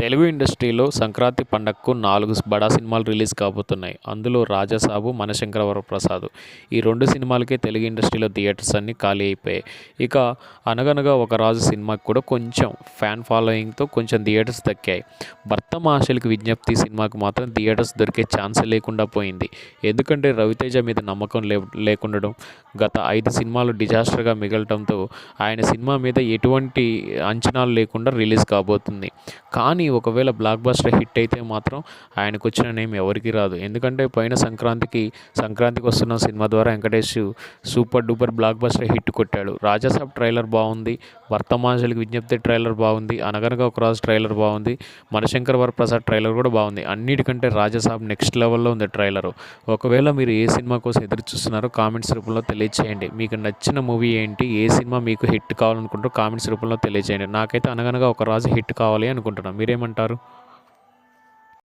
తెలుగు ఇండస్ట్రీలో సంక్రాంతి పండగకు 4 బడా సినిమాలు రిలీజ్ కాబోతున్నాయి. అందులో 'రాజాసాబు', 'మనశంకర వరప్రసాద్' ఈ 2 సినిమాలకే తెలుగు ఇండస్ట్రీలో థియేటర్స్ అన్నీ ఖాళీ అయిపోయాయి. ఇక 'అనగనగా ఒక రాజు' సినిమాకి కూడా కొంచెం ఫ్యాన్ ఫాలోయింగ్‌తో కొంచెం థియేటర్స్ దక్కాయి. 'భర్త మహాశైలకు విజ్ఞప్తి' సినిమాకి మాత్రం థియేటర్స్ దొరికే ఛాన్సే లేకుండా పోయింది. ఎందుకంటే రవితేజ మీద నమ్మకం లేకుండడం, గత 5 సినిమాలు డిజాస్టర్‌గా మిగలటంతో ఆయన సినిమా మీద ఎటువంటి అంచనాలు లేకుండా రిలీజ్ కాబోతుంది. కానీ ఒకవేళ బ్లాక్ బస్టర్ హిట్ అయితే మాత్రం ఆయనకొచ్చిన నేమ్ ఎవరికీ రాదు. ఎందుకంటే పోయిన సంక్రాంతికి వస్తున్న సినిమా ద్వారా Venkatesh super duper block buster hit కొట్టాడు. 'రాజాసాబ్' ట్రైలర్ బాగుంది, 'భర్త మహాశైలకు విజ్ఞప్తి' ట్రైలర్ బాగుంది, 'అనగనగా ఒక రాజు' ట్రైలర్ బాగుంది, 'మనశంకర వరప్రసాద్' ట్రైలర్ కూడా బాగుంది. అన్నిటికంటే 'రాజాసాబ్' నెక్స్ట్ లెవెల్లో ఉంది ట్రైలరు. ఒకవేళ మీరు ఏ సినిమా కోసం ఎదురు చూస్తున్నారో కామెంట్స్ రూపంలో తెలియచేయండి. మీకు నచ్చిన మూవీ ఏంటి, ఏ సినిమా మీకు హిట్ కావాలనుకుంటారో కామెంట్స్ రూపంలో తెలియచేయండి. నాకైతే 'అనగనగా ఒక రాజు' హిట్ కావాలి అనుకుంటున్నాను. మీరేమంటారు?